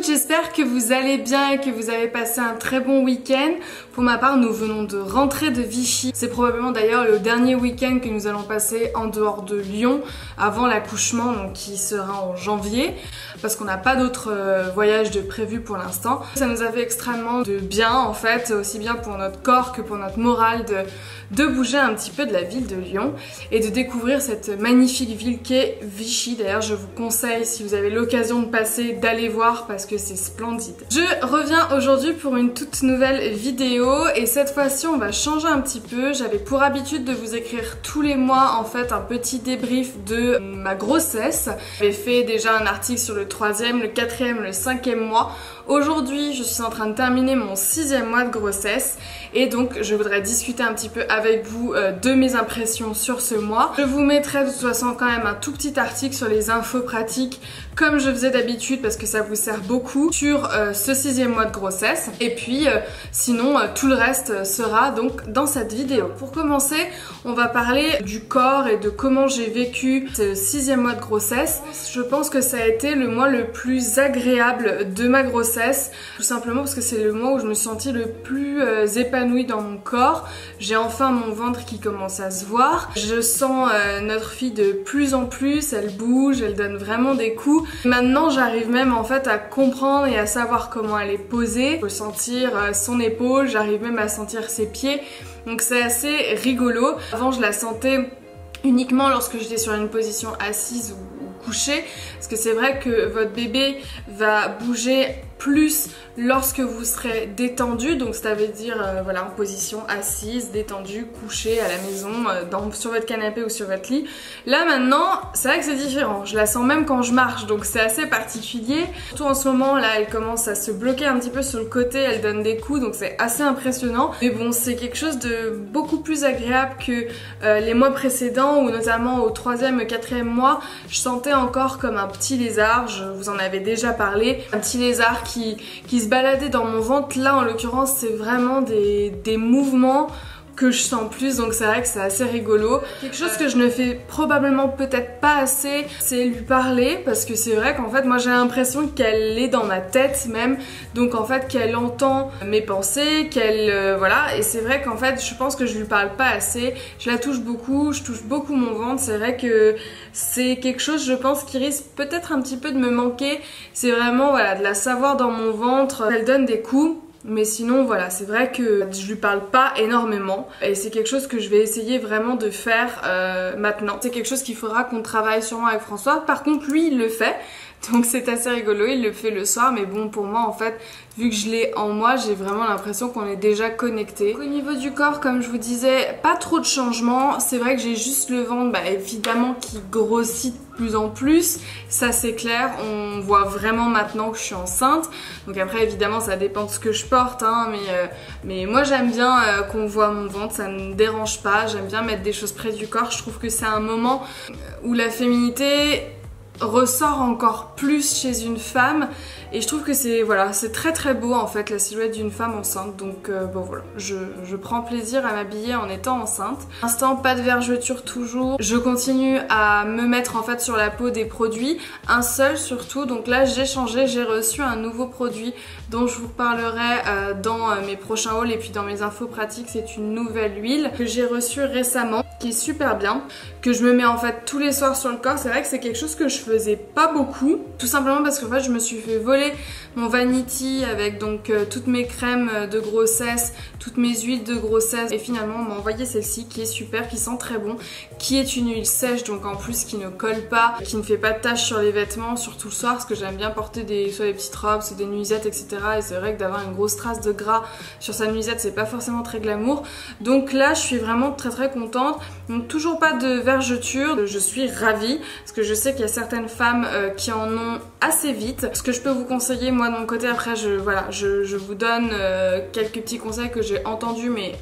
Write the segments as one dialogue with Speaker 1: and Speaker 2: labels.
Speaker 1: J'espère que vous allez bien et que vous avez passé un très bon week-end. Pour ma part, nous venons de rentrer de Vichy. C'est probablement d'ailleurs le dernier week-end que nous allons passer en dehors de Lyon avant l'accouchement, donc qui sera en janvier, parce qu'on n'a pas d'autres voyages de prévus pour l'instant. Ça nous a fait extrêmement de bien en fait, aussi bien pour notre corps que pour notre morale de bouger un petit peu de la ville de Lyon et de découvrir cette magnifique ville qu'est Vichy. D'ailleurs, je vous conseille, si vous avez l'occasion de passer, d'aller voir parce que c'est splendide. Je reviens aujourd'hui pour une toute nouvelle vidéo et cette fois-ci on va changer un petit peu. J'avais pour habitude de vous écrire tous les mois en fait un petit débrief de ma grossesse. J'avais fait déjà un article sur le 3e, le 4e, le 5e mois. Aujourd'hui, je suis en train de terminer mon 6e mois de grossesse et donc je voudrais discuter un petit peu avec vous de mes impressions sur ce mois. Je vous mettrai de toute façon quand même un tout petit article sur les infos pratiques comme je faisais d'habitude parce que ça vous sert beaucoup sur ce 6e mois de grossesse. Et puis sinon tout le reste sera donc dans cette vidéo. Pour commencer, on va parler du corps et de comment j'ai vécu ce 6e mois de grossesse. Je pense que ça a été le mois le plus agréable de ma grossesse, tout simplement parce que c'est le mois où je me suis sentie le plus épanouie dans mon corps. J'ai enfin mon ventre qui commence à se voir. Je sens notre fille de plus en plus, elle bouge, elle donne vraiment des coups. Maintenant j'arrive même en fait à comprendre et à savoir comment elle est posée. Je peux sentir son épaule, j'arrive même à sentir ses pieds. Donc c'est assez rigolo. Avant je la sentais uniquement lorsque j'étais sur une position assise ou couchée, parce que c'est vrai que votre bébé va bouger plus lorsque vous serez détendu, donc ça veut dire voilà, en position assise, détendue, couchée à la maison, sur votre canapé ou sur votre lit. Là maintenant, c'est vrai que c'est différent, je la sens même quand je marche, donc c'est assez particulier. Surtout en ce moment, là elle commence à se bloquer un petit peu sur le côté, elle donne des coups, donc c'est assez impressionnant. Mais bon, c'est quelque chose de beaucoup plus agréable que les mois précédents, où notamment au 3e et 4e mois, je sentais encore comme un petit lézard, je vous en avais déjà parlé, un petit lézard qui se baladait dans mon ventre. Là en l'occurrence c'est vraiment des mouvements que je sens plus, donc c'est vrai que c'est assez rigolo. Quelque chose que je ne fais probablement peut-être pas assez, c'est lui parler, parce que c'est vrai qu'en fait moi j'ai l'impression qu'elle est dans ma tête même, donc en fait qu'elle entend mes pensées, qu'elle voilà, et c'est vrai qu'en fait je pense que je lui parle pas assez. Je la touche beaucoup, je touche beaucoup mon ventre, c'est vrai que c'est quelque chose je pense qui risque peut-être un petit peu de me manquer. C'est vraiment voilà, de la savoir dans mon ventre, elle donne des coups. Mais sinon voilà, c'est vrai que je lui parle pas énormément et c'est quelque chose que je vais essayer vraiment de faire maintenant. C'est quelque chose qu'il faudra qu'on travaille sûrement avec François. Par contre lui il le fait, donc c'est assez rigolo, il le fait le soir. Mais bon, pour moi en fait, vu que je l'ai en moi, j'ai vraiment l'impression qu'on est déjà connecté. Au niveau du corps, comme je vous disais, pas trop de changements. C'est vrai que j'ai juste le ventre évidemment qui grossit de plus en plus, ça c'est clair, on voit vraiment maintenant que je suis enceinte. Donc après évidemment ça dépend de ce que je porte hein, mais moi j'aime bien qu'on voit mon ventre, ça ne me dérange pas. J'aime bien mettre des choses près du corps, je trouve que c'est un moment où la féminité ressort encore plus chez une femme et je trouve que c'est voilà, c'est très très beau en fait la silhouette d'une femme enceinte. Donc bon voilà, je prends plaisir à m'habiller en étant enceinte. Pour l'instant pas de vergeture toujours, je continue à me mettre en fait sur la peau des produits, un seul surtout. Donc là j'ai changé, j'ai reçu un nouveau produit dont je vous reparlerai dans mes prochains hauls et puis dans mes infos pratiques. C'est une nouvelle huile que j'ai reçue récemment qui est super bien, que je me mets en fait tous les soirs sur le corps. C'est vrai que c'est quelque chose que je faisais pas beaucoup, tout simplement parce qu'en fait je me suis fait voler mon vanity avec donc toutes mes crèmes de grossesse, toutes mes huiles de grossesse, et finalement on m'a envoyé celle-ci qui est super, qui sent très bon, qui est une huile sèche, donc en plus qui ne colle pas, qui ne fait pas de taches sur les vêtements, surtout le soir, parce que j'aime bien porter soit des petites robes, soit des nuisettes, etc. Et c'est vrai que d'avoir une grosse trace de gras sur sa nuisette c'est pas forcément très glamour. Donc là je suis vraiment très très contente. Donc toujours pas de vergeture, je suis ravie parce que je sais qu'il y a certaines femmes qui en ont assez vite. Ce que je peux vous conseiller moi de mon côté, après je vous donne quelques petits conseils que j'ai entendus mais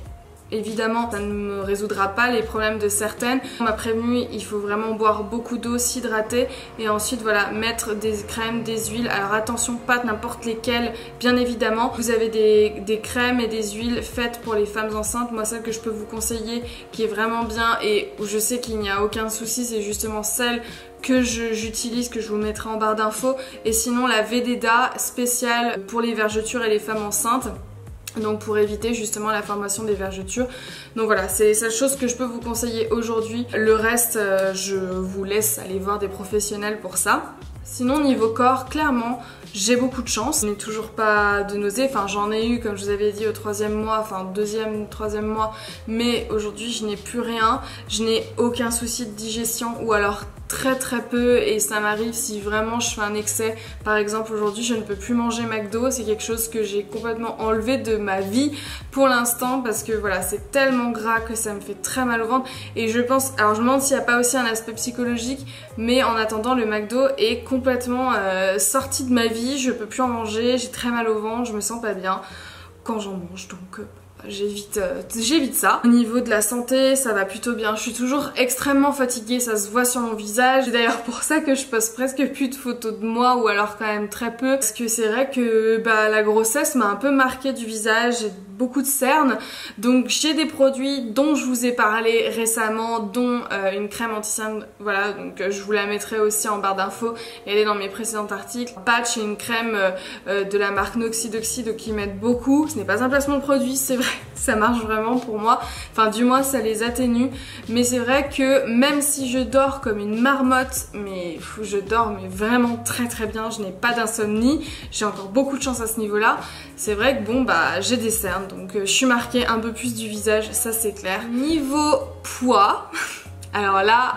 Speaker 1: Évidemment, ça ne me résoudra pas les problèmes de certaines. On m'a prévenu, il faut vraiment boire beaucoup d'eau, s'hydrater et ensuite voilà, mettre des crèmes, des huiles. Alors attention, pas n'importe lesquelles, bien évidemment. Vous avez des crèmes et des huiles faites pour les femmes enceintes. Moi, celle que je peux vous conseiller, qui est vraiment bien et où je sais qu'il n'y a aucun souci, c'est justement celle que j'utilise, que je vous mettrai en barre d'infos. Et sinon, la Vededa spéciale pour les vergetures et les femmes enceintes. Donc pour éviter justement la formation des vergetures. Donc voilà, c'est les seules choses que je peux vous conseiller aujourd'hui. Le reste, je vous laisse aller voir des professionnels pour ça. Sinon niveau corps, clairement, j'ai beaucoup de chance. Je n'ai toujours pas de nausées, enfin j'en ai eu comme je vous avais dit au 3e mois, enfin 2e, 3e mois. Mais aujourd'hui je n'ai plus rien, je n'ai aucun souci de digestion ou alors très peu et ça m'arrive si vraiment je fais un excès. Par exemple aujourd'hui je ne peux plus manger McDo, c'est quelque chose que j'ai complètement enlevé de ma vie pour l'instant parce que voilà c'est tellement gras que ça me fait très mal au ventre et je pense, alors je me demande s'il n'y a pas aussi un aspect psychologique mais en attendant le McDo est complètement sorti de ma vie, je peux plus en manger, j'ai très mal au ventre, je me sens pas bien quand j'en mange donc... J'évite ça. Au niveau de la santé, ça va plutôt bien. Je suis toujours extrêmement fatiguée, ça se voit sur mon visage. C'est d'ailleurs pour ça que je poste presque plus de photos de moi ou alors quand même très peu. Parce que c'est vrai que la grossesse m'a un peu marqué du visage. J'ai beaucoup de cernes. Donc j'ai des produits dont je vous ai parlé récemment, dont une crème anti-cerne. Voilà, donc je vous la mettrai aussi en barre d'infos. Elle est dans mes précédents articles. Patch et une crème de la marque Noxidoxide qui m'aide beaucoup. Ce n'est pas un placement de produit, c'est vrai. Ça marche vraiment pour moi, enfin du moins ça les atténue, mais c'est vrai que même si je dors comme une marmotte, mais je dors mais vraiment très bien, je n'ai pas d'insomnie, j'ai encore beaucoup de chance à ce niveau là, c'est vrai que bon j'ai des cernes donc je suis marquée un peu plus du visage, ça c'est clair. Niveau poids... Alors là,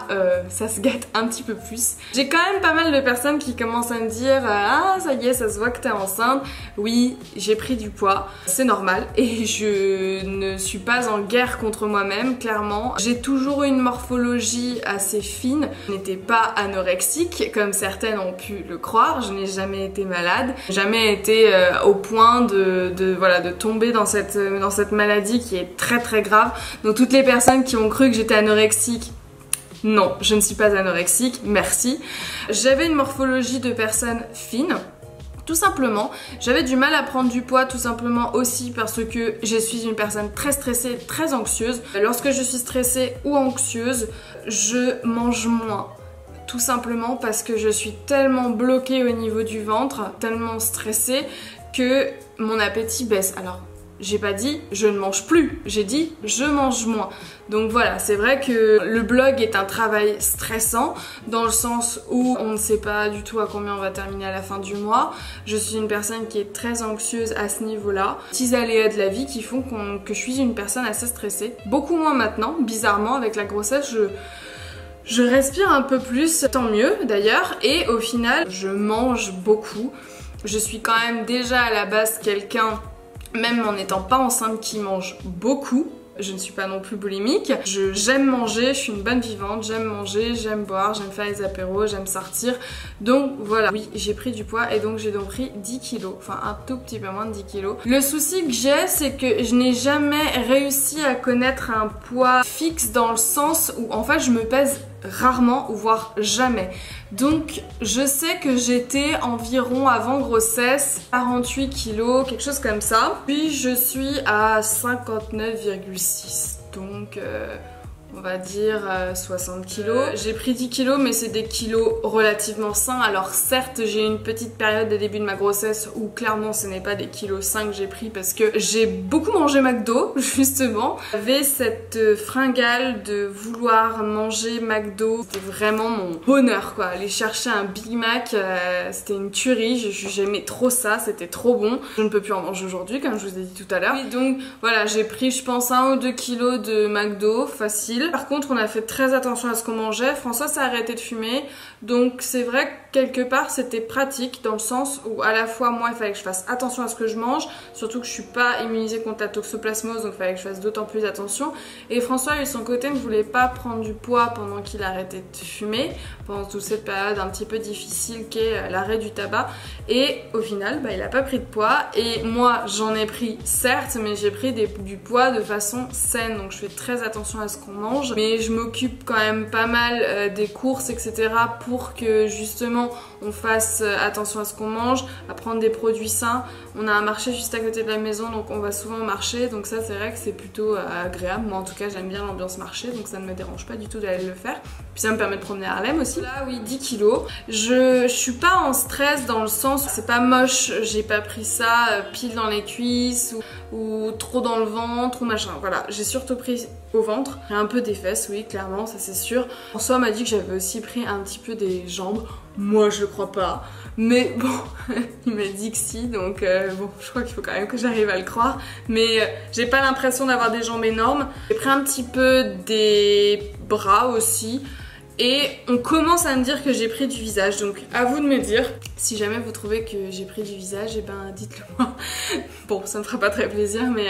Speaker 1: ça se gâte un petit peu plus. J'ai quand même pas mal de personnes qui commencent à me dire ah ça y est, ça se voit que t'es enceinte. Oui, j'ai pris du poids, c'est normal et je ne suis pas en guerre contre moi-même, clairement. J'ai toujours eu une morphologie assez fine. Je n'étais pas anorexique comme certaines ont pu le croire. Je n'ai jamais été malade, jamais été au point de tomber dans cette maladie qui est très grave. Donc toutes les personnes qui ont cru que j'étais anorexique, non, je ne suis pas anorexique, merci. J'avais une morphologie de personne fine, tout simplement. J'avais du mal à prendre du poids, tout simplement aussi parce que je suis une personne très stressée, très anxieuse. Lorsque je suis stressée ou anxieuse, je mange moins. Tout simplement parce que je suis tellement bloquée au niveau du ventre, tellement stressée que mon appétit baisse. Alors, j'ai pas dit je ne mange plus, j'ai dit je mange moins. Donc voilà, c'est vrai que le blog est un travail stressant dans le sens où on ne sait pas du tout à combien on va terminer à la fin du mois. Je suis une personne qui est très anxieuse à ce niveau-là. Petits aléas de la vie qui font que je suis une personne assez stressée. Beaucoup moins maintenant, bizarrement avec la grossesse, je respire un peu plus, tant mieux d'ailleurs, et au final je mange beaucoup. Je suis quand même déjà à la base quelqu'un, même en n'étant pas enceinte, qui mange beaucoup. Je ne suis pas non plus boulimique. J'aime manger, je suis une bonne vivante, j'aime manger, j'aime boire, j'aime faire les apéros, j'aime sortir. Donc voilà, oui, j'ai pris du poids et donc j'ai donc pris 10 kilos, enfin un tout petit peu moins de 10 kilos. Le souci que j'ai, c'est que je n'ai jamais réussi à connaître un poids fixe dans le sens où en fait je me pèse rarement ou voire jamais. Donc je sais que j'étais environ avant grossesse 48 kilos, quelque chose comme ça. Puis je suis à 59,6 donc on va dire 60 kilos. J'ai pris 10 kilos mais c'est des kilos relativement sains. Alors certes j'ai une petite période au début de ma grossesse où clairement ce n'est pas des kilos 5 que j'ai pris parce que j'ai beaucoup mangé McDo justement. J'avais cette fringale de vouloir manger McDo. C'était vraiment mon bonheur quoi. Aller chercher un Big Mac c'était une tuerie. J'aimais trop ça, c'était trop bon. Je ne peux plus en manger aujourd'hui comme je vous ai dit tout à l'heure. Oui, donc voilà, j'ai pris je pense 1 ou 2 kilos de McDo facile. difficile. Par contre, on a fait très attention à ce qu'on mangeait. François s'est arrêté de fumer, donc c'est vrai que quelque part c'était pratique dans le sens où à la fois moi il fallait que je fasse attention à ce que je mange, surtout que je suis pas immunisée contre la toxoplasmose, donc il fallait que je fasse d'autant plus attention. Et François, lui de son côté, ne voulait pas prendre du poids pendant qu'il arrêtait de fumer, pendant toute cette période un petit peu difficile qu'est l'arrêt du tabac. Et au final, il a pas pris de poids. Et moi, j'en ai pris certes, mais j'ai pris du poids de façon saine. Donc je fais très attention à ce qu'on mange. Mais je m'occupe quand même pas mal des courses, etc. pour que justement on fasse attention à ce qu'on mange, à prendre des produits sains. On a un marché juste à côté de la maison, donc on va souvent au marché. Donc ça, c'est vrai que c'est plutôt agréable. Moi, en tout cas, j'aime bien l'ambiance marché, donc ça ne me dérange pas du tout d'aller le faire. Puis ça me permet de promener à Harlem aussi. Là, oui, 10 kilos. Je suis pas en stress dans le sens où c'est pas moche, j'ai pas pris ça pile dans les cuisses ou trop dans le ventre ou machin. Voilà, j'ai surtout pris au ventre. J'ai un peu des fesses, oui, clairement, ça c'est sûr. François m'a dit que j'avais aussi pris un petit peu des jambes. Moi, je crois pas. Mais bon, il m'a dit que si, donc bon, je crois qu'il faut quand même que j'arrive à le croire. Mais j'ai pas l'impression d'avoir des jambes énormes. J'ai pris un petit peu des bras aussi. Et on commence à me dire que j'ai pris du visage, donc à vous de me dire. Si jamais vous trouvez que j'ai pris du visage, et ben dites-le moi. Bon, ça me fera pas très plaisir, mais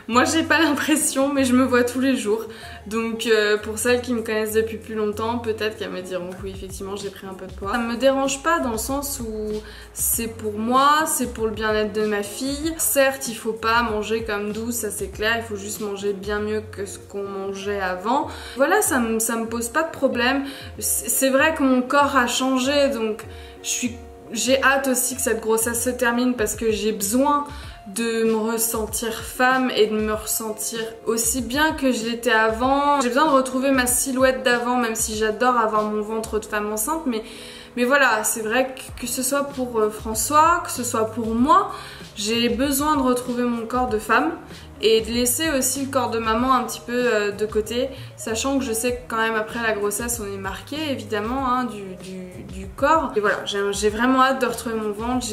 Speaker 1: moi j'ai pas l'impression, mais je me vois tous les jours. Donc pour celles qui me connaissent depuis plus longtemps, peut-être qu'elles me diront que oui, effectivement j'ai pris un peu de poids. Ça me dérange pas dans le sens où c'est pour moi, c'est pour le bien-être de ma fille. Certes, il faut pas manger comme douce, ça c'est clair, il faut juste manger bien mieux que ce qu'on mangeait avant. Voilà, ça me pose pas de problème. C'est vrai que mon corps a changé, donc j'ai hâte aussi que cette grossesse se termine parce que j'ai besoin de me ressentir femme et de me ressentir aussi bien que je l'étais avant. J'ai besoin de retrouver ma silhouette d'avant, même si j'adore avoir mon ventre de femme enceinte, mais voilà, c'est vrai que ce soit pour François, que ce soit pour moi, j'ai besoin de retrouver mon corps de femme et de laisser aussi le corps de maman un petit peu de côté, sachant que je sais que quand même après la grossesse on est marqué évidemment hein, du corps. Et voilà, j'ai vraiment hâte de retrouver mon ventre,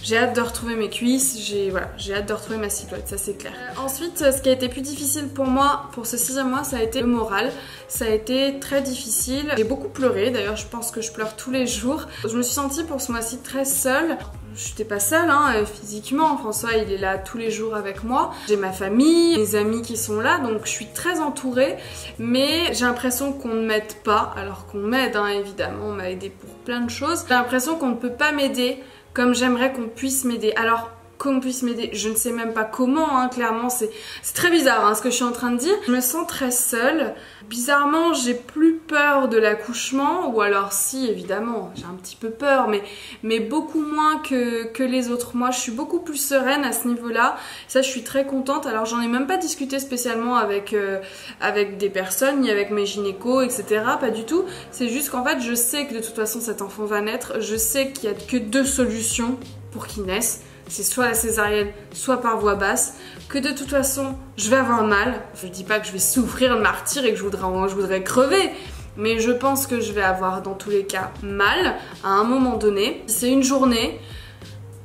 Speaker 1: j'ai hâte de retrouver mes cuisses, j'ai hâte de retrouver ma silhouette, ça c'est clair. Ensuite, ce qui a été plus difficile pour moi pour ce 6e mois, ça a été le moral. Ça a été très difficile. J'ai beaucoup pleuré, d'ailleurs je pense que je pleure tous les jours. Je me suis sentie pour ce mois-ci très seule. Je n'étais pas seule hein, physiquement, François il est là tous les jours avec moi. J'ai ma famille, mes amis qui sont là, donc je suis très entourée. Mais j'ai l'impression qu'on ne m'aide pas, alors qu'on m'aide hein, évidemment, on m'a aidé pour plein de choses. J'ai l'impression qu'on ne peut pas m'aider comme j'aimerais qu'on puisse m'aider. Alors qu'on puisse m'aider, je ne sais même pas comment, hein, clairement c'est très bizarre hein, ce que je suis en train de dire. Je me sens très seule. Bizarrement, j'ai plus peur de l'accouchement, ou alors si, évidemment, j'ai un petit peu peur, mais beaucoup moins que les autres mois. Je suis beaucoup plus sereine à ce niveau-là. Ça, je suis très contente. Alors, j'en ai même pas discuté spécialement avec des personnes, ni avec mes gynécos, etc. Pas du tout. C'est juste qu'en fait, je sais que de toute façon, cet enfant va naître. Je sais qu'il y a que 2 solutions pour qu'il naisse. C'est soit la césarienne, soit par voie basse, que de toute façon, je vais avoir mal. Je dis pas que je vais souffrir de martyr et que je voudrais crever, mais je pense que je vais avoir dans tous les cas mal à un moment donné. C'est une journée,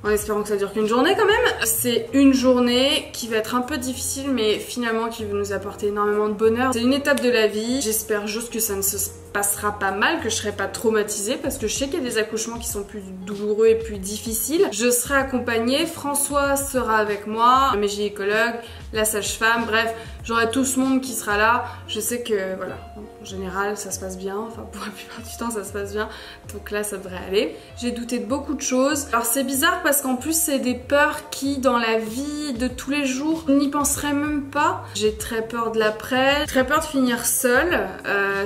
Speaker 1: en espérant que ça dure qu'une journée quand même. C'est une journée qui va être un peu difficile, mais finalement qui va nous apporter énormément de bonheur. C'est une étape de la vie. J'espère juste que ça ne se passera pas mal, que je serai pas traumatisée, parce que je sais qu'il y a des accouchements qui sont plus douloureux et plus difficiles. Je serai accompagnée, François sera avec moi, mes gynécologues, la sage-femme, bref, j'aurai tout ce monde qui sera là. Je sais que voilà, en général ça se passe bien, enfin pour la plupart du temps ça se passe bien, donc là ça devrait aller. J'ai douté de beaucoup de choses. Alors c'est bizarre parce qu'en plus c'est des peurs qui dans la vie de tous les jours on n'y penserait même pas. J'ai très peur de l'après, très peur de finir seule.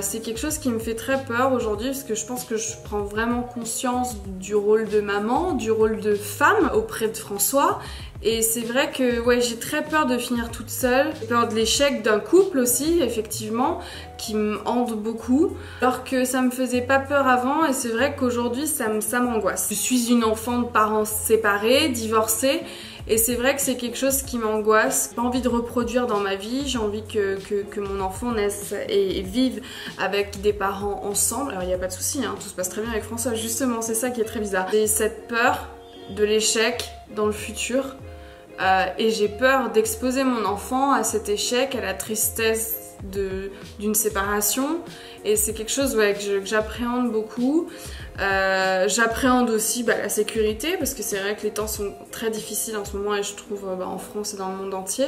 Speaker 1: C'est quelque chose qui me fait très peur aujourd'hui parce que je pense que je prends vraiment conscience du rôle de maman, du rôle de femme auprès de François. Et c'est vrai que ouais, j'ai très peur de finir toute seule. J'ai peur de l'échec d'un couple aussi, effectivement, qui me hante beaucoup. Alors que ça me faisait pas peur avant et c'est vrai qu'aujourd'hui ça m'angoisse. Je suis une enfant de parents séparés, divorcés. Et c'est vrai que c'est quelque chose qui m'angoisse. J'ai pas envie de reproduire dans ma vie. J'ai envie que mon enfant naisse et vive avec des parents ensemble. Alors il n'y a pas de souci, hein, tout se passe très bien avec François. Justement, c'est ça qui est très bizarre. J'ai cette peur de l'échec dans le futur. Et j'ai peur d'exposer mon enfant à cet échec, à la tristesse d'une séparation, et c'est quelque chose que j'appréhende beaucoup. J'appréhende aussi la sécurité, parce que c'est vrai que les temps sont très difficiles en ce moment, et je trouve en France et dans le monde entier,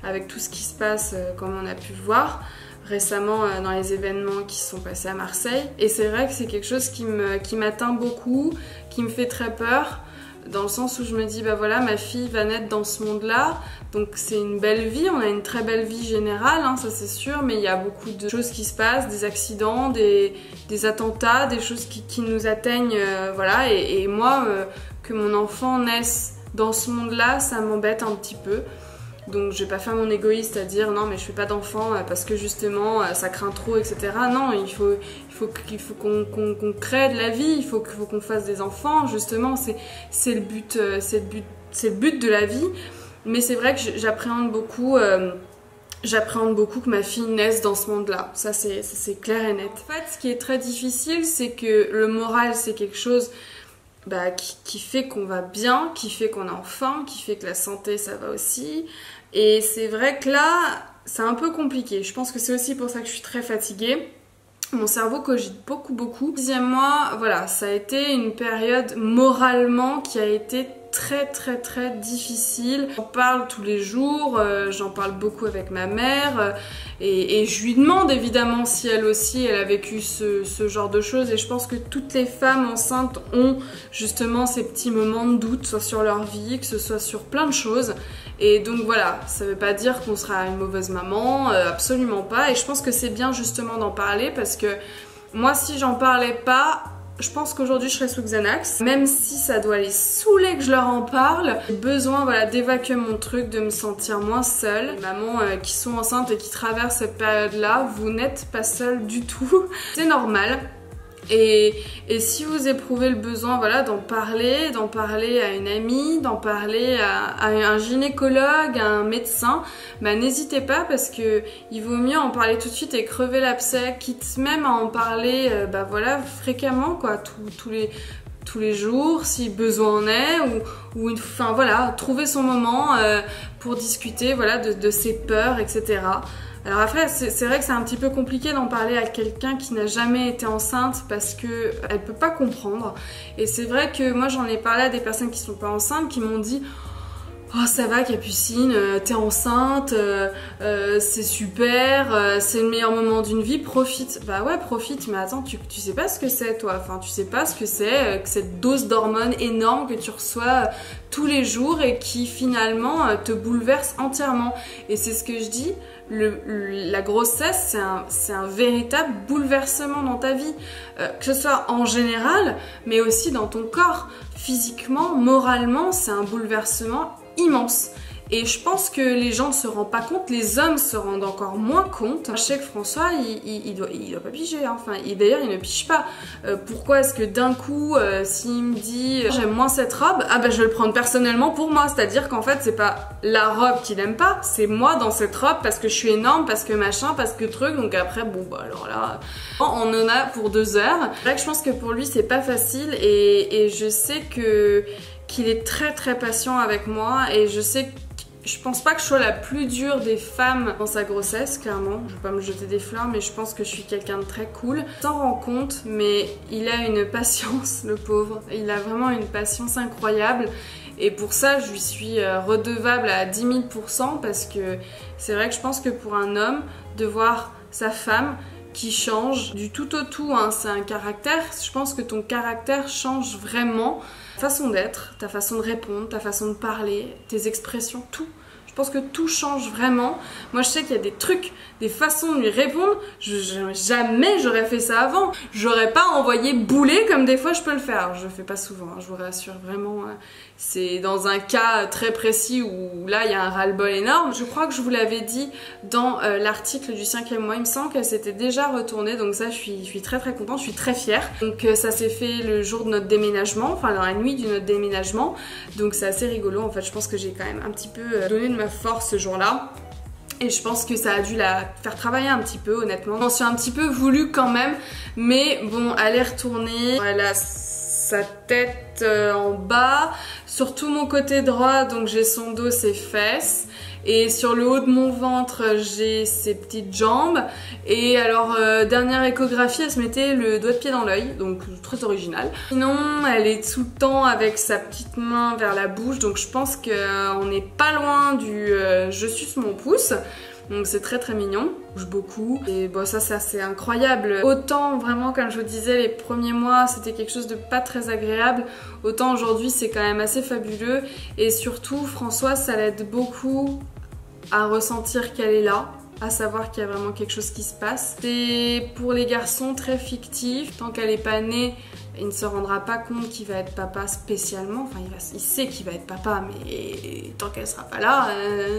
Speaker 1: avec tout ce qui se passe comme on a pu le voir récemment dans les événements qui se sont passés à Marseille. Et c'est vrai que c'est quelque chose qui m'atteint beaucoup, qui me fait très peur, dans le sens où je me dis voilà, ma fille va naître dans ce monde-là, donc c'est une belle vie, on a une très belle vie générale, hein, ça c'est sûr, mais il y a beaucoup de choses qui se passent, des accidents, des attentats, des choses qui nous atteignent, voilà, et moi, que mon enfant naisse dans ce monde-là, ça m'embête un petit peu. Donc je vais pas faire mon égoïste à dire non mais je fais pas d'enfant parce que justement ça craint trop, etc. Non, il faut qu'on crée de la vie, il faut qu'on fasse des enfants, justement, c'est le but de la vie. Mais c'est vrai que j'appréhende beaucoup que ma fille naisse dans ce monde-là, ça c'est clair et net. En fait, ce qui est très difficile, c'est que le moral, c'est quelque chose qui fait qu'on va bien, qui fait qu'on a faim, qui fait que la santé ça va aussi. Et c'est vrai que là, c'est un peu compliqué. Je pense que c'est aussi pour ça que je suis très fatiguée. Mon cerveau cogite beaucoup. Dixième mois, voilà, ça a été une période moralement qui a été très difficile. J'en parle tous les jours, j'en parle beaucoup avec ma mère, et je lui demande évidemment si elle aussi elle a vécu ce genre de choses, et je pense que toutes les femmes enceintes ont justement ces petits moments de doute, soit sur leur vie, que ce soit sur plein de choses. Et donc voilà, ça veut pas dire qu'on sera une mauvaise maman, absolument pas, et je pense que c'est bien justement d'en parler, parce que moi si j'en parlais pas, je pense qu'aujourd'hui je serais sous Xanax, même si ça doit les saouler que je leur en parle. J'ai besoin d'évacuer mon truc, de me sentir moins seule. Les mamans qui sont enceintes et qui traversent cette période-là, vous n'êtes pas seule du tout. C'est normal. Et si vous éprouvez le besoin d'en parler à une amie, d'en parler à un gynécologue, à un médecin, n'hésitez pas, parce que il vaut mieux en parler tout de suite et crever l'abcès, quitte même à en parler fréquemment, quoi, tous les jours si besoin en est, enfin voilà, trouver son moment pour discuter de ses peurs, etc. Alors après, c'est vrai que c'est un petit peu compliqué d'en parler à quelqu'un qui n'a jamais été enceinte, parce que elle peut pas comprendre. Et c'est vrai que moi j'en ai parlé à des personnes qui sont pas enceintes, qui m'ont dit oh ça va Capucine, t'es enceinte, c'est super, c'est le meilleur moment d'une vie, profite. Bah ouais, profite, mais attends, tu sais pas ce que c'est toi, enfin tu sais pas ce que c'est que cette dose d'hormones énorme que tu reçois tous les jours et qui finalement te bouleverse entièrement. Et c'est ce que je dis, la grossesse c'est un véritable bouleversement dans ta vie, que ce soit en général mais aussi dans ton corps, physiquement, moralement, c'est un bouleversement immense. Et je pense que les gens ne se rendent pas compte, les hommes se rendent encore moins compte. Je sais que François, il doit pas piger, hein. Enfin, d'ailleurs il ne pige pas. Pourquoi est-ce que d'un coup, s'il me dit j'aime moins cette robe, je vais le prendre personnellement pour moi. C'est-à-dire qu'en fait c'est pas la robe qu'il aime pas, c'est moi dans cette robe, parce que je suis énorme, parce que machin, parce que truc. Donc après alors là, on en a pour 2 heures. C'est vrai que je pense que pour lui c'est pas facile, et je sais qu'il est très patient avec moi, et je pense pas que je sois la plus dure des femmes dans sa grossesse, clairement. Je vais pas me jeter des fleurs, mais je pense que je suis quelqu'un de très cool. Il s'en rend compte, mais il a une patience, le pauvre. Il a vraiment une patience incroyable. Et pour ça, je lui suis redevable à 10 000%, parce que c'est vrai que je pense que pour un homme, de voir sa femme qui change du tout au tout, hein, c'est un caractère, je pense que ton caractère change vraiment. Ta façon d'être, ta façon de répondre, ta façon de parler, tes expressions, tout. Je pense que tout change vraiment. Moi je sais qu'il y a des trucs, des façons de lui répondre, jamais j'aurais fait ça avant. J'aurais pas envoyé bouler comme des fois je peux le faire. Alors, je le fais pas souvent, hein, je vous rassure, vraiment. C'est dans un cas très précis où là il y a un ras-le-bol énorme. Je crois que je vous l'avais dit dans l'article du 5e mois, il me semble qu'elle s'était déjà retournée, donc ça je suis très contente, je suis très fière. Donc ça s'est fait le jour de notre déménagement, enfin dans la nuit de notre déménagement, donc c'est assez rigolo en fait. Je pense que j'ai quand même un petit peu donné de ma force ce jour-là. Et je pense que ça a dû la faire travailler un petit peu, honnêtement. J'en suis un petit peu voulu quand même, mais bon, elle est retournée. Elle a sa tête en bas, surtout mon côté droit, donc j'ai son dos, ses fesses. Et sur le haut de mon ventre, j'ai ses petites jambes. Et alors, dernière échographie, elle se mettait le doigt de pied dans l'œil, donc très original. Sinon, elle est tout le temps avec sa petite main vers la bouche, donc je pense qu'on n'est pas loin du je suce mon pouce. Donc c'est très très mignon, bouge beaucoup et bon ça c'est incroyable. Autant vraiment comme je vous disais les premiers mois c'était quelque chose de pas très agréable, autant aujourd'hui c'est quand même assez fabuleux et surtout Françoise ça l'aide beaucoup à ressentir qu'elle est là, à savoir qu'il y a vraiment quelque chose qui se passe. C'est pour les garçons très fictif, tant qu'elle n'est pas née, il ne se rendra pas compte qu'il va être papa spécialement, enfin il sait qu'il va être papa mais tant qu'elle sera pas là,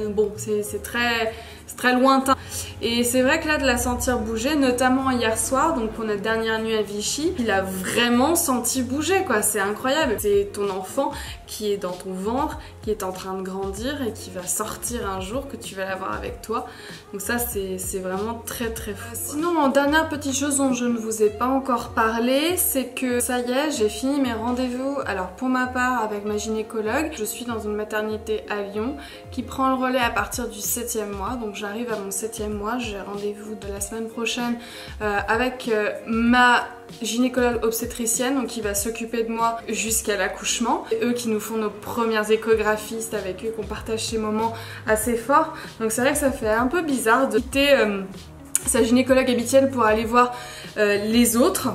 Speaker 1: bon c'est très lointain. Et c'est vrai que là de la sentir bouger, notamment hier soir, donc pour notre dernière nuit à Vichy, il a vraiment senti bouger quoi, c'est incroyable. C'est ton enfant qui est dans ton ventre, qui est en train de grandir et qui va sortir un jour, que tu vas l'avoir avec toi. Donc ça c'est vraiment très très fou. Sinon en dernière petite chose dont je ne vous ai pas encore parlé, c'est que ça y est, j'ai fini mes rendez-vous. Alors pour ma part avec ma gynécologue, je suis dans une maternité à Lyon qui prend le relais à partir du 7e mois. Donc j'arrive à mon 7e mois, j'ai rendez-vous de la semaine prochaine avec ma gynécologue obstétricienne, donc qui va s'occuper de moi jusqu'à l'accouchement. C'est eux qui nous font nos premières échographies, c'est avec eux qu'on partage ces moments assez forts. Donc c'est vrai que ça fait un peu bizarre de quitter sa gynécologue habituelle pour aller voir les autres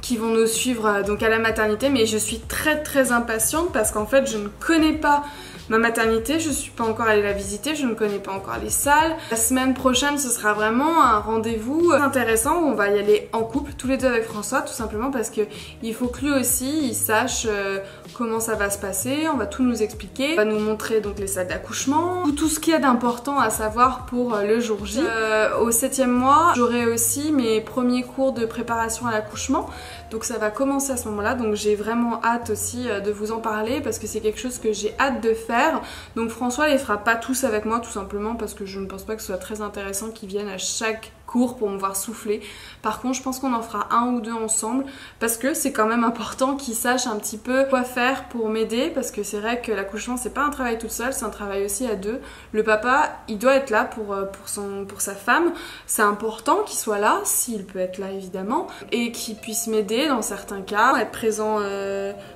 Speaker 1: qui vont nous suivre donc à la maternité, mais je suis très très impatiente parce qu'en fait je ne connais pas ma maternité, je suis pas encore allée la visiter, je ne connais pas encore les salles. La semaine prochaine ce sera vraiment un rendez-vous intéressant où on va y aller en couple, tous les deux avec François, tout simplement parce que il faut que lui aussi il sache comment ça va se passer, on va tout nous expliquer, on va nous montrer donc les salles d'accouchement, tout ce qu'il y a d'important à savoir pour le jour J. Au 7e mois, j'aurai aussi mes premiers cours de préparation à l'accouchement, donc ça va commencer à ce moment-là, donc j'ai vraiment hâte aussi de vous en parler parce que c'est quelque chose que j'ai hâte de faire. Donc François les fera pas tous avec moi tout simplement parce que je ne pense pas que ce soit très intéressant qu'ils viennent à chaque cours pour me voir souffler. Par contre je pense qu'on en fera un ou deux ensemble parce que c'est quand même important qu'ils sachent un petit peu quoi faire pour m'aider parce que c'est vrai que l'accouchement c'est pas un travail tout seul, c'est un travail aussi à deux. Le papa il doit être là pour sa femme, c'est important qu'il soit là s'il peut être là évidemment et qu'il puisse m'aider dans certains cas, être présent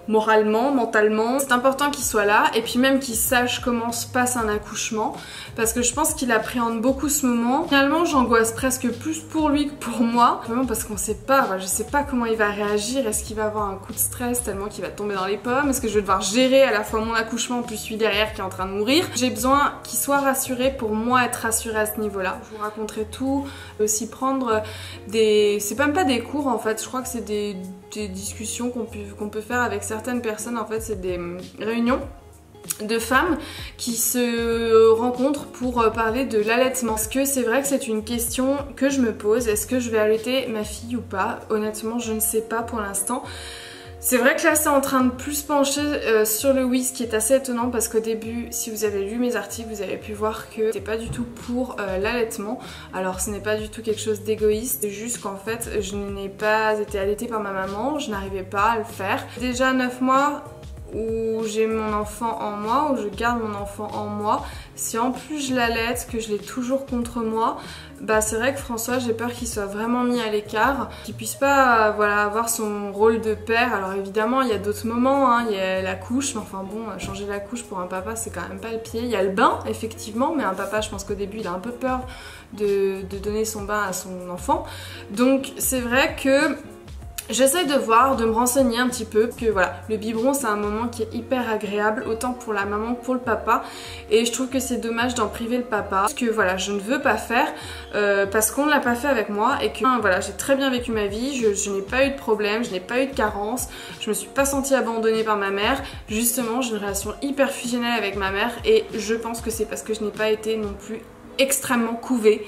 Speaker 1: moralement, mentalement. C'est important qu'il soit là et puis même qu'il sache comment se passe un accouchement parce que je pense qu'il appréhende beaucoup ce moment. Finalement j'angoisse presque plus pour lui que pour moi, vraiment parce qu'on sait pas, je sais pas comment il va réagir, est-ce qu'il va avoir un coup de stress tellement qu'il va tomber dans les pommes, est-ce que je vais devoir gérer à la fois mon accouchement puis celui derrière qui est en train de mourir. J'ai besoin qu'il soit rassuré pour moi être rassurée à ce niveau-là. Je vous raconterai tout, aussi prendre c'est même pas des cours en fait, je crois que c'est des discussions qu'on peut faire avec certaines personnes, en fait c'est des réunions de femmes qui se rencontrent pour parler de l'allaitement. Parce que c'est vrai que c'est une question que je me pose, est-ce que je vais allaiter ma fille ou pas? Honnêtement je ne sais pas pour l'instant. C'est vrai que là c'est en train de plus pencher sur le oui, ce qui est assez étonnant parce qu'au début, si vous avez lu mes articles, vous avez pu voir que c'était pas du tout pour l'allaitement. Alors ce n'est pas du tout quelque chose d'égoïste, c'est juste qu'en fait je n'ai pas été allaitée par ma maman, je n'arrivais pas à le faire. Déjà 9 mois où j'ai mon enfant en moi, où je garde mon enfant en moi, si en plus je l'allaite, que je l'ai toujours contre moi, bah c'est vrai que François j'ai peur qu'il soit vraiment mis à l'écart, qu'il puisse pas voilà, avoir son rôle de père. Alors évidemment il y a d'autres moments, hein, il y a la couche, mais enfin bon, changer la couche pour un papa c'est quand même pas le pied. Il y a le bain effectivement, mais un papa je pense qu'au début il a un peu peur de donner son bain à son enfant. Donc c'est vrai que j'essaie de voir, de me renseigner un petit peu, que voilà, le biberon c'est un moment qui est hyper agréable, autant pour la maman que pour le papa, et je trouve que c'est dommage d'en priver le papa, parce que voilà, je ne veux pas faire, parce qu'on ne l'a pas fait avec moi, et que voilà, j'ai très bien vécu ma vie, je n'ai pas eu de problème, je n'ai pas eu de carence, je me suis pas sentie abandonnée par ma mère, justement j'ai une relation hyper fusionnelle avec ma mère, et je pense que c'est parce que je n'ai pas été non plus extrêmement couvée.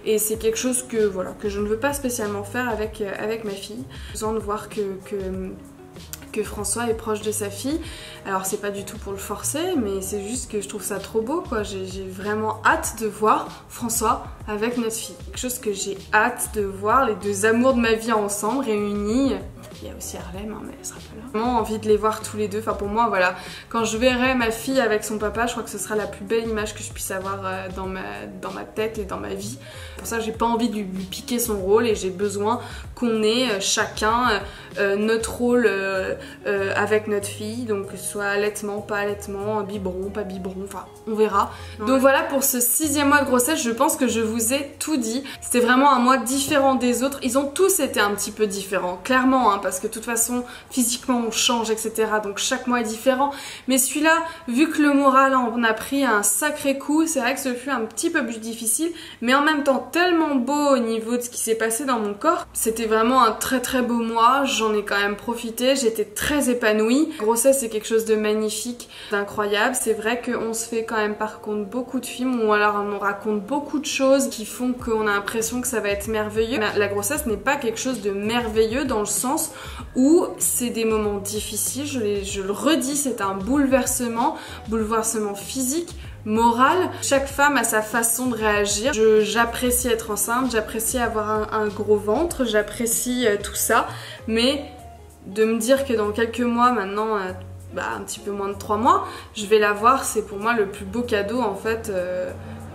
Speaker 1: Et c'est quelque chose que, voilà, que je ne veux pas spécialement faire avec ma fille. J'ai besoin de voir que François est proche de sa fille. Alors c'est pas du tout pour le forcer, mais c'est juste que je trouve ça trop beau quoi. J'ai vraiment hâte de voir François avec notre fille. Quelque chose que j'ai hâte de voir, les deux amours de ma vie ensemble réunis. Il y a aussi Harlem, hein, mais elle sera pas là. J'ai vraiment envie de les voir tous les deux. Enfin pour moi voilà, quand je verrai ma fille avec son papa, je crois que ce sera la plus belle image que je puisse avoir dans ma tête et dans ma vie. Pour ça j'ai pas envie de lui piquer son rôle et j'ai besoin qu'on ait chacun notre rôle avec notre fille. Donc que ce soit allaitement, pas allaitement, biberon, pas biberon, enfin on verra. Donc voilà pour ce 6e mois de grossesse, je pense que je vous ai tout dit. C'était vraiment un mois différent des autres. Ils ont tous été un petit peu différents, clairement, hein, parce que de toute façon physiquement on change, etc. Donc chaque mois est différent. Mais celui-là, vu que le moral on a pris un sacré coup, c'est vrai que ce fut un petit peu plus difficile, mais en même temps tellement beau au niveau de ce qui s'est passé dans mon corps. C'était vraiment un très très beau mois, j'en ai quand même profité, j'étais très épanouie. La grossesse c'est quelque chose de magnifique, d'incroyable. C'est vrai qu'on se fait quand même par contre beaucoup de films ou alors on nous raconte beaucoup de choses qui font qu'on a l'impression que ça va être merveilleux. Mais la grossesse n'est pas quelque chose de merveilleux dans le sens où c'est des moments difficiles, je le redis, c'est un bouleversement physique, moral. Chaque femme a sa façon de réagir. J'apprécie être enceinte, j'apprécie avoir un gros ventre, j'apprécie tout ça, mais de me dire que dans quelques mois maintenant, un petit peu moins de 3 mois, je vais l'avoir, c'est pour moi le plus beau cadeau en fait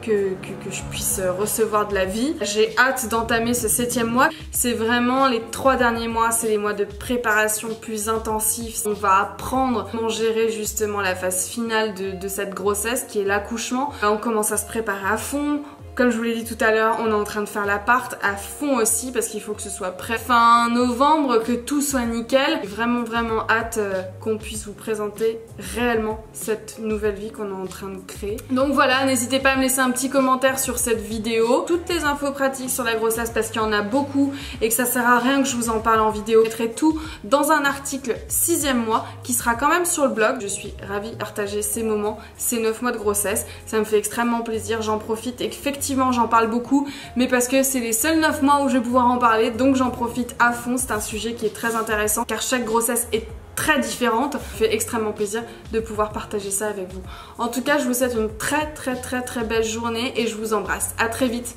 Speaker 1: que je puisse recevoir de la vie. J'ai hâte d'entamer ce 7e mois. C'est vraiment les 3 derniers mois, c'est les mois de préparation plus intensifs. On va apprendre comment gérer justement la phase finale de cette grossesse qui est l'accouchement. On commence à se préparer à fond. Comme je vous l'ai dit tout à l'heure, on est en train de faire l'appart à fond aussi parce qu'il faut que ce soit prêt fin novembre, que tout soit nickel. J'ai vraiment hâte qu'on puisse vous présenter réellement cette nouvelle vie qu'on est en train de créer. Donc voilà, n'hésitez pas à me laisser un petit commentaire sur cette vidéo. Toutes les infos pratiques sur la grossesse parce qu'il y en a beaucoup et que ça sert à rien que je vous en parle en vidéo. Je mettrai tout dans un article 6e mois qui sera quand même sur le blog. Je suis ravie de partager ces moments, ces 9 mois de grossesse. Ça me fait extrêmement plaisir, j'en profite. Effectivement, j'en parle beaucoup, mais parce que c'est les seuls 9 mois où je vais pouvoir en parler, donc j'en profite à fond. C'est un sujet qui est très intéressant car chaque grossesse est très différente. Ça me fait extrêmement plaisir de pouvoir partager ça avec vous. En tout cas, je vous souhaite une très belle journée et je vous embrasse. À très vite.